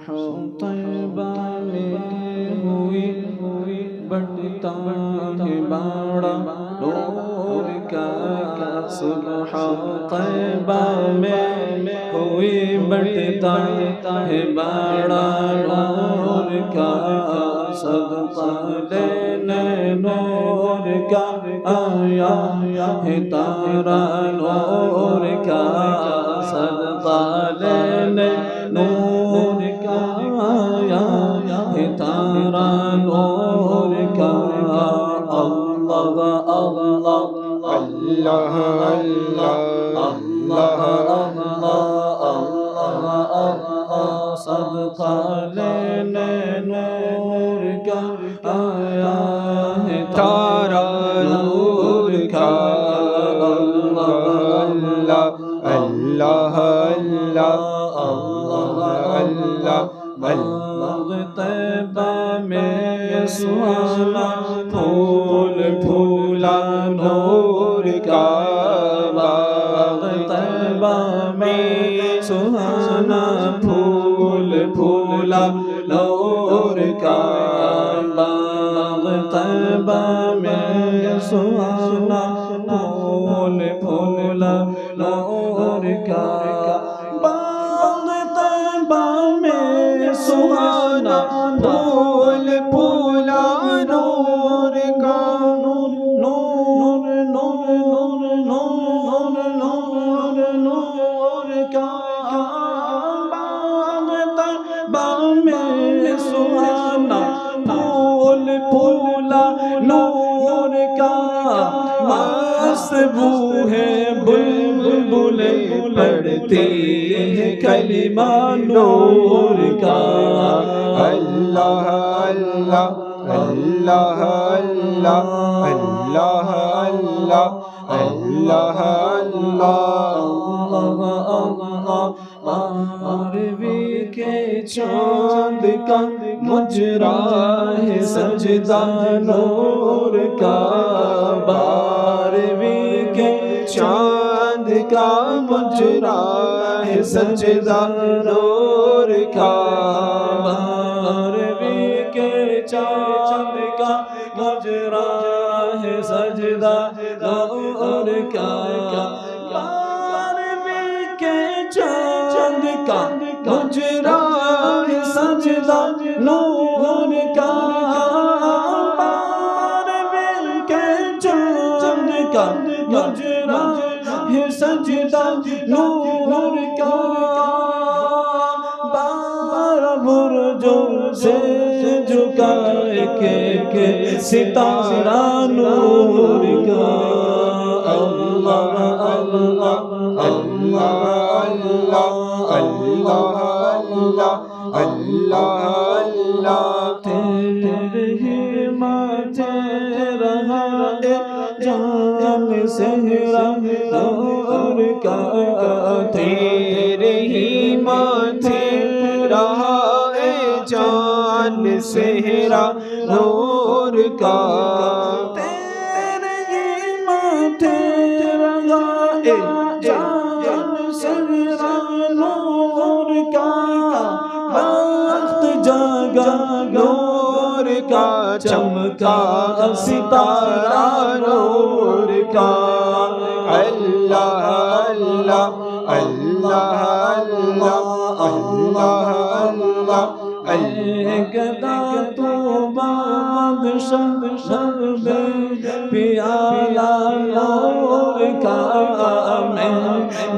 طیبہ میں ہوئی بڑھتا ہے باڑا نور کا صبح طیبہ میں ہوئی بڑھتا ہے باڑا نور کا صدقہ لینے نور کا آیا ہے تارا نور کا صدقہ لینے نور کا آیا ہے تارا نور کا اللہ اللہ اللہ اللہ اللہ صدقہ لینے نور کا آیا ہے تارا نور کا اللہ اللہ باغ طیبہ میں سہانا پھول پھولا نور کا باغ طیبہ میں سہانا پھول پھولا نور کا باغ طیبہ میں سہانا پھول پھولا نور کا باغ طیبہ میں سہانا پھول پھولا نور کا نور نور نور نور نور کا باغ طیبہ میں سہانا پھول پھولا نور کا مست بو ہے بلبل پڑھتی ہے کلمہ نور کا اللہ اللہ اللہ اللہ اللہ اللہ اللہ مغربی کے چاند کا مجرا ہے سجدہ نور کا بارہویں کے چاند کا مجرا ہے سجدہ نور کا بارہویں کے چاند کا مجرا ہے سجدہ نور کا بارہویں کے چاند کا مجرا ہے سجدہ نور کا بارہویں کے چاند کا مجرا ہے سجدہ نور کا بارہ برجوں سے جھکا کے ستارہ نور کا اللہ اللہ اللہ اللہ اللہ تیرے ہی ماتھے رہا جان صحرا نور کا تیرے ہی ماتھے رہا جان صحرا نور کا تیرے ہی ماتھے رہا جان صحرا نور کا وقت جاگا نور کا چمکا ستارہ نور کا اللہ اللہ اللہ اللہ اللہ اے گدا تو بادشاہ شب پیالہ نور کا میں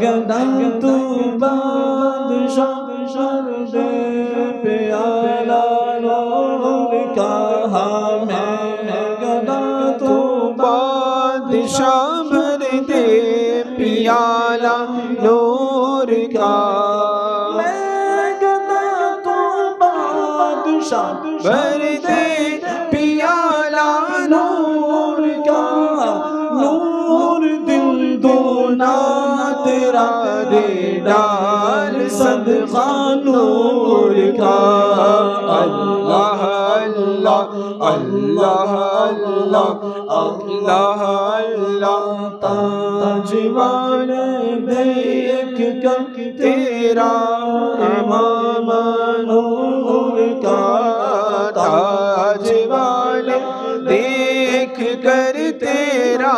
گدا تو بادشاہ شب پیالہ نور کا میں گدا تو بادشاہ بھر دے پیالہ نور کا بھر دے پیالہ نور کا نور دل دونا تیرا دے ڈال صدقہ نور کا اللہ اللہ اللہ اللہ اللہ تاج والے دیکھ کر تیرا امام نور کر تیرا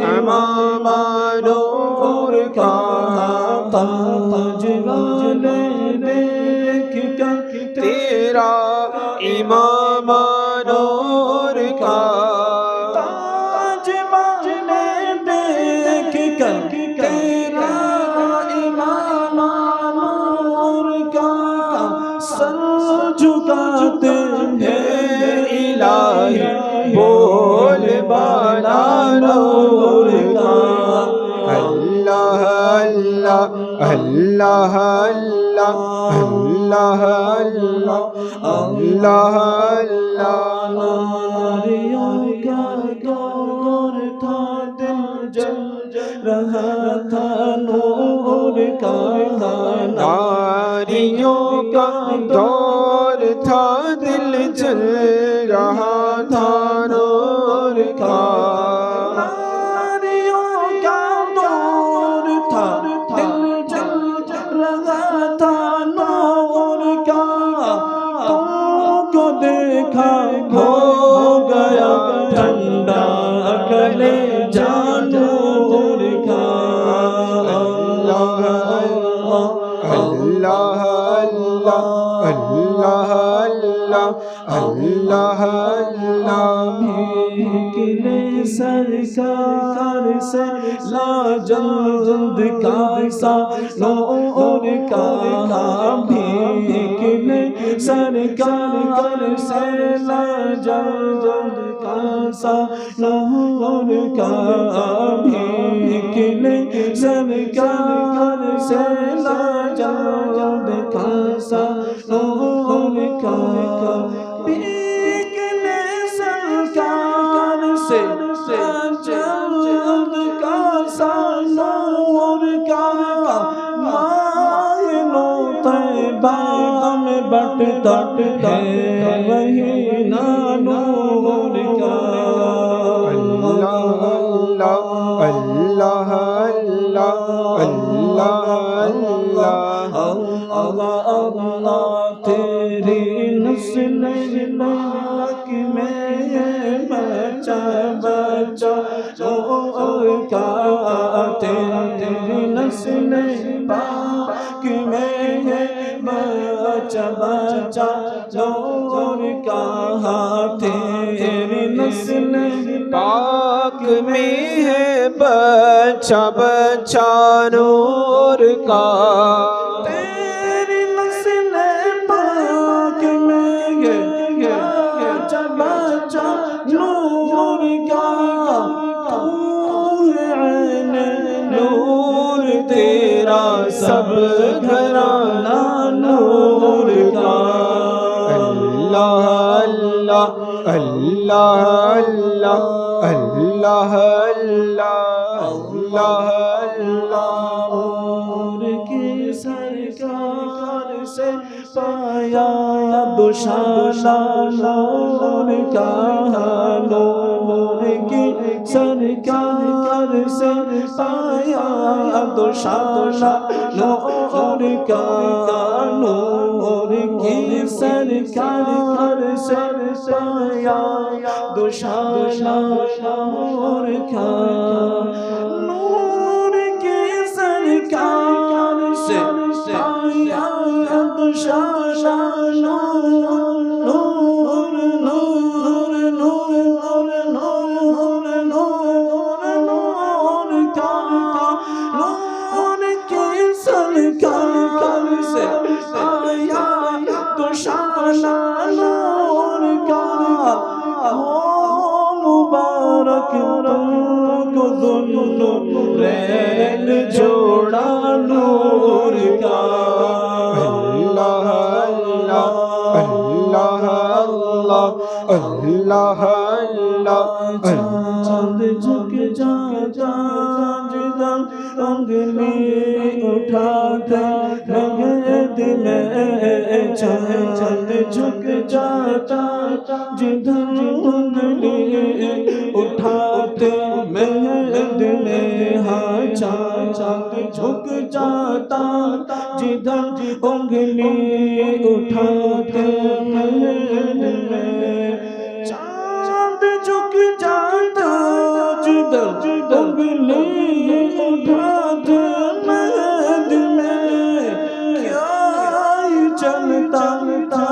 امامہ نور کا تاج والے دیکھ کر تیرا امامہ نور کا تاج والے دیکھ کر تیرا امامہ نور کا سر جھکاتے ہیں الہی بول بالا نور کا اللہ اللہ اللہ اللہ اللہ اللہ ناریوں کا دور تھا دل جل رہا تھا نور کا ناریوں کا دور تھا دل جل رہا تھا نور کا ناریوں کا دور تھا دل جل رہا تھا نور کا تم کو دیکھا ہو گیا ٹھنڈا کلیجہ نور کا اللہ اللہ اللہ اللہ اللہ بھیکنے سرکار سے لاجلد کا سا نور کا بھیکنے سرکار سے لاجلد کا سا نور کا بھیکنے سرکار سے لاجلد کا سا نور کا بھیکنے سرکار سے لاجلد کا سا نور کا مائنو طیبہ میں بٹتا ہے وہی نور کا اللہ اللہ اللہ اللہ اللہ تیری نسل پاک میں بچہ بچہ نور کا تیری نسل پاک میں بچہ بچہ نور کا تیری نسل پاک میں ہے بچہ بچہ نور کا تیری نسل پاک میں بچہ بچہ نور کا تو ہے عین نور تیرا سب گھرانہ نور کا اللہ اللہ اللہ اللہ اللہ اللہ نور کی سرکار سے پایا دوشالہ نور کا نور کی سرکار سے پایا دوشالہ نور کا نور کی سرکار سے پایا دوشالہ نور کا نور کی سرکار سے پایا دوشالہ نور نور نور نور نور نور نور کا نور کی سرکار سے پایا دوشالہ نور کا مبارک کو ذوالنورین جوڑا نور کا اللہ اللہ اللہ اللہ چاند جھک جاتا جدھر انگلی اٹھاتا مہد میں چاند جھک جاتا جدھر انگلی اٹھاتے مہد میں ہاں چاند جھک جاتا جدھر انگلی اٹھاتے مہد میں چاند جھک جاتا جدھر انگلی اٹھاتے مہد میں کیا ہی چلتا تھا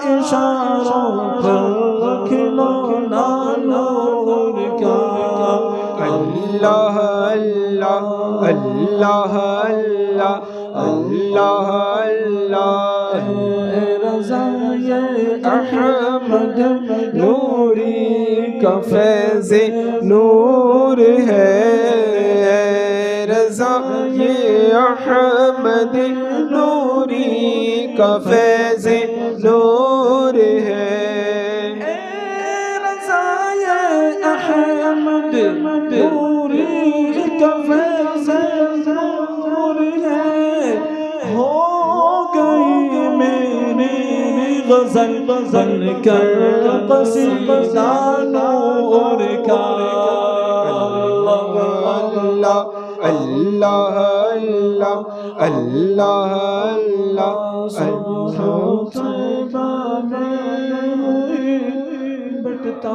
اشاروں پر کھلونا نور کا اللہ اللہ اللہ اللہ اللہ اللہ رضا یہ احمد نوری کا فیض نور ہے رضا یہ احمد نوری کا فیض نور ہے رضا یہ احمد نوری کا فیض نور ہے ہو گئی میری غزل بن کر قصیدہ نور کا اللہ اللہ اللہ اللہ اللہ بٹتا